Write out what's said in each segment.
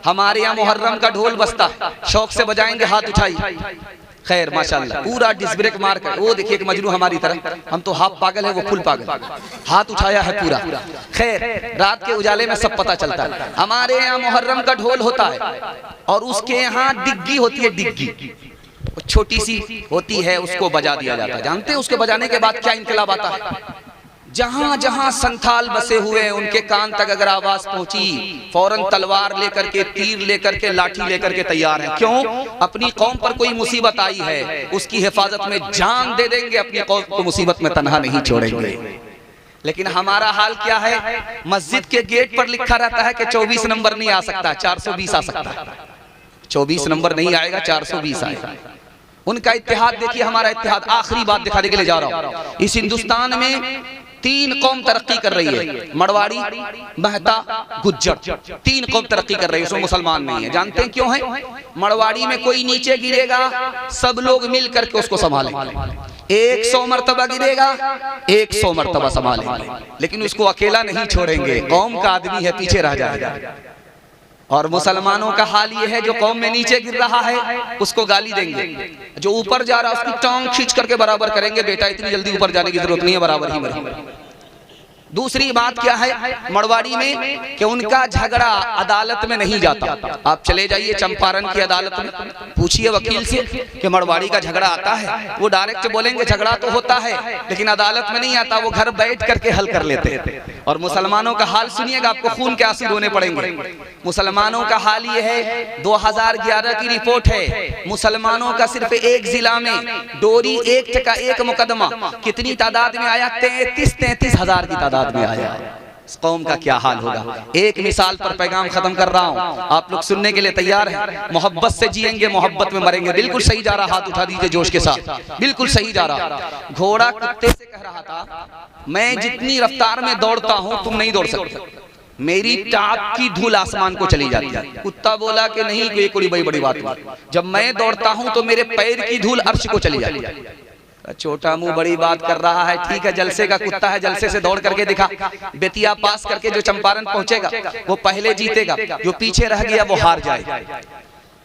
हमारे यहाँ मुहर्रम का ढोल बजता है, शौक से बजाएंगे, हाथ उठाई। खैर माशाल्लाह, पूरा डिस्क ब्रेक मार कर, वो देखिए एक मजनू हमारी तरह, हम तो हाफ पागल है, वो फुल पागल, हाथ उठाया है पूरा। खैर रात के उजाले में सब पता चलता है। हमारे यहाँ मुहर्रम का ढोल होता है और उसके यहाँ डिग्गी होती है, डिग्गी छोटी सी होती है, उसको बजा दिया जाता है। जानते हैं उसके बजाने के बाद क्या इनकलाब आता है? जहां जहां संथाल बसे हुए हैं उनके कान तक अगर आवाज पहुंची, फौरन तलवार लेकर के, तीर लेकर के, लाठी लेकर के तैयार हैं। क्यों? अपनी कौम पर कोई मुसीबत आई है, उसकी हिफाजत में जान दे देंगे, अपनी कौम को मुसीबत में तन्हा नहीं छोड़ेंगे। लेकिन हमारा हाल क्या है? मस्जिद के गेट पर लिखा रहता है कि 24 नंबर नहीं आ सकता, 420 आ सकता है। 24 नंबर नहीं आएगा, 420 आएगा। उनका इत्तेहाद देखिए, हमारा इत्तेहाद। आखिरी बात दिखाने के लिए जा रहा हूं। इस हिंदुस्तान में 3 कौम तरक्की कर रही है, मरवाड़ी, महता, गुज्जर। 3 कौम तरक्की कर रही है, उसमें मुसलमान नहीं है। जानते हैं क्यों है? मरवाड़ी में कोई नीचे गिरेगा, सब लोग मिल करके उसको संभालेंगे। 100 मरतबा गिरेगा, 100 मरतबा संभालेंगे, लेकिन उसको अकेला नहीं छोड़ेंगे। कौम का आदमी है, पीछे रह जाएगा। और मुसलमानों का हाल ये है, जो कौम में नीचे गिर रहा है उसको गाली देंगे, जो ऊपर जा रहा है उसकी टांग खींच करके बराबर करेंगे। बेटा इतनी जल्दी ऊपर जाने की जरूरत नहीं है, बराबर ही मरेंगे। दूसरी बात क्या है मरवाड़ी में कि उनका झगड़ा अदालत में नहीं जाता। आप चले जाइए चंपारण की अदालत में, पूछिए वकील से कि मरवाड़ी का झगड़ा आता है, वो डायरेक्ट बोलेंगे झगड़ा तो होता है लेकिन अदालत में नहीं आता, वो घर बैठ करके हल कर लेते हैं। और मुसलमानों का हाल सुनिएगा, आपको खून के आंसू रोने पड़ेंगे। मुसलमानों का हाल ये है, 2011 की रिपोर्ट है, मुसलमानों का सिर्फ एक जिला में डोरी एक्ट का एक मुकदमा कितनी तादाद में आया? 33 हजार की तादाद में आया। इस कौम का क्या हाल होगा? एक मिसाल पर पैगाम खत्म कर रहा हूं, आप लोग सुनने के लिए तैयार हैं? मोहब्बत से जिएंगे, मोहब्बत में मरेंगे। बिल्कुल सही जा रहा, हाथ उठा दीजिए जोश के साथ, बिल्कुल सही जा रहा। घोड़ा कुत्ते से कह रहा था, मैं जितनी रफ्तार में दौड़ता हूं तुम नहीं दौड़ सकते, मेरी टाप की धूल आसमान को चली जाती है। कुत्ता बोला कि नहीं, ये कोई बड़ी बात नहीं, जब मैं दौड़ता हूं तो मेरे पैर की धूल अर्श को चली जाती है। छोटा मुंह बड़ी बात कर रहा है, ठीक है, जलसे का कुत्ता है, जलसे से दौड़ करके दिखा। बेतिया पास करके जो चंपारण पहुंचेगा वो पहले जीतेगा, जो पीछे रह गया वो हार जाएगा।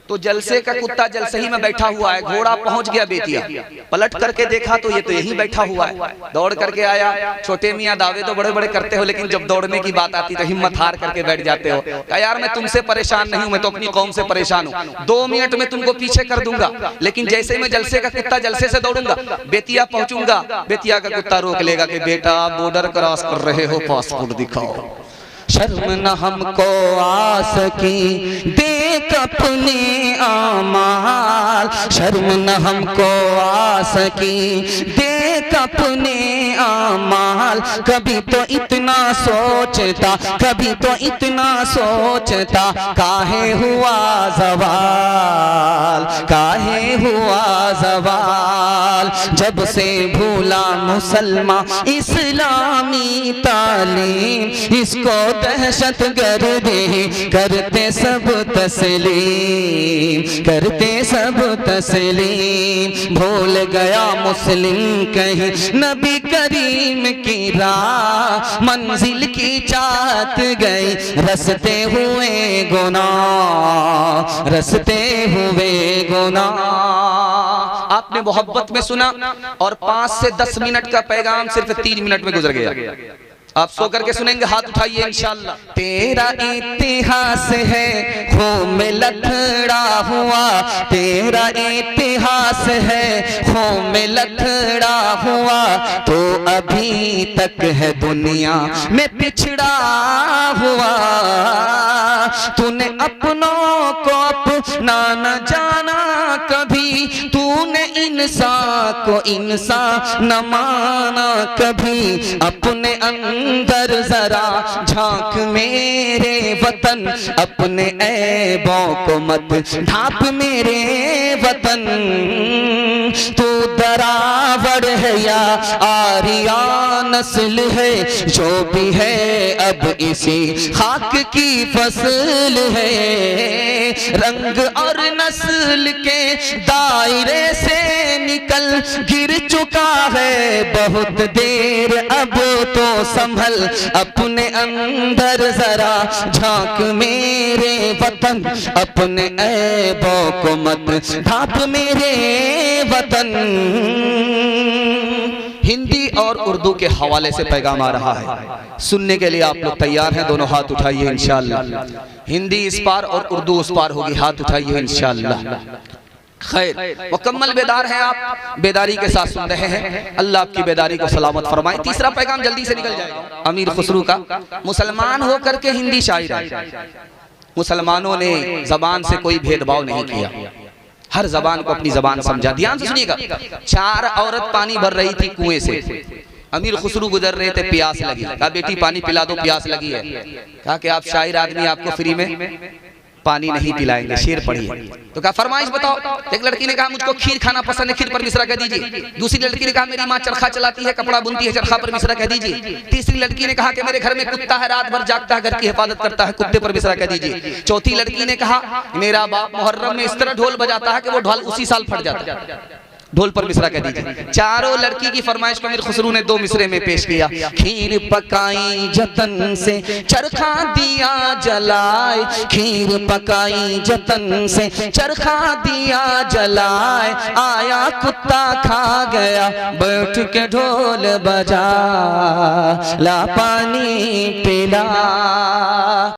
तो जलसे का कुत्ता जलसे ही में बैठा हुआ है, घोड़ा पहुंच गया बेतिया, पलट करके देखा तो ये तो यही बैठा हुआ है। दौड़ करके आया, छोटे मियाँ दावे तो बड़े बड़े करते हो, लेकिन जब दौड़ने की बात आती तो हिम्मत हार करके बैठ जाते हो। कहा यार मैं तुमसे परेशान नहीं हूं, मैं तो अपनी कौम से परेशान हूं, 2 मिनट में तुमको पीछे कर दूंगा, लेकिन जैसे मैं जलसे का कुत्ता जलसे से दौड़ूंगा, बेतिया पहुंचूंगा, बेतिया का कुत्ता रोक लेगा कि बेटा बॉर्डर क्रॉस कर रहे हो, पासपोर्ट दिखाओ। शर्म न हमको आ सकी देख अपने आमाल, शर्म न हमको आ सकी देख अपने आमाल। कभी तो इतना सोचता, कभी तो इतना सोचता, काहे हुआ ज़वाल, काहे हुआ ज़वाल। जब से भूला मुसलमान इस्लामी तालीम, इसको दहशत गर्दी करते सब तस्लीम, करते सब तस्लीम। भूल गया मुस्लिम कहीं नबी करीम की राह, मंजिल की चाहत गई रसते हुए गुनाह, रसते हुए गुनाह। आपने मोहब्बत में सुना और 5 से 10 मिनट का पैगाम सिर्फ 3 मिनट में गुजर गया। आप सो करके सुनेंगे, हाथ उठाइए इंशाअल्लाह। तेरा इतिहास है खून में लथड़ा हुआ, तेरा इतिहास है खून में लथड़ा हुआ, तो अभी तक है दुनिया में पिछड़ा हुआ। तूने अपनों को अपना न जाना कभी, तूने इंसान को इंसान न माना कभी। अपने अंदर जरा झांक मेरे वतन, अपने ऐबों को मत ढांप मेरे वतन। तू दरावड़ है या आर्या नस्ल है, जो भी है अब इसी खाक की फसल है। रंग और नस्ल के दायरे से निकल गिर चुका है बहुत देर, अब तो संभल अपने अंदर जरा झांक मेरे वतन, अपने ऐबों को मत ढांप मेरे वतन। हिंदी और उर्दू के हवाले से पैगाम आ रहा है, सुनने के लिए आप लोग तैयार हैं? दोनों हाथ उठाइए इंशाअल्लाह। हिंदी इस पार और उर्दू उस पार होगी, हाथ उठाइए इंशाअल्लाह। खैर, मुकम्मल बेदार हैं आप, बेदारी के साथ सुन रहे हैं, अल्लाह आपकी बेदारी को सलामत फरमाए। तीसरा पैगाम जल्दी से निकल जाएगा। अमीर खुसरू का मुसलमान होकर के हिंदी शायर है। मुसलमानों ने जबान से कोई भेदभाव नहीं किया, हर जबान को अपनी जबान समझा। ध्यान से सुनिएगा, 4 औरत पानी भर रही थी कुएं से, अमीर खुसरू गुजर रहे थे, प्यास लगी, कहा बेटी पानी पिला दो, प्यास लगी है। कहा कि आप शायर आदमी, आपको फ्री में पानी नहीं पिलाएंगे, शेर पढ़िए। तो कहा फरमाइश बताओ। एक लड़की ने कहा मुझको खीर खाना पसंद है, खीर पर मिश्रा कह दीजिए। दूसरी लड़की ने कहा मेरी माँ चरखा चलाती है, कपड़ा बुनती है, चरखा पर मिश्रा कह दीजिए। तीसरी लड़की ने कहा कि मेरे घर में कुत्ता है, रात भर जागता है, घर की हिफाजत करता है, कुत्ते पर मिश्रा कह दीजिए। चौथी लड़की ने कहा मेरा बाप मुहर्रम में इस तरह ढोल बजाता है कि वो ढोल उसी साल फट जाता है, ढोल पर मिश्रा कह दीजिए। चारों लड़की की फरमाइश को अमीर खुसरू ने 2 मिसरे में पेश किया। खीर पकाई जतन से चरखा दिया जलाए, खीर पकाई जतन से चरखा दिया जलाए, आया कुत्ता खा गया बैठ के ढोल बजा, ला पानी पिला।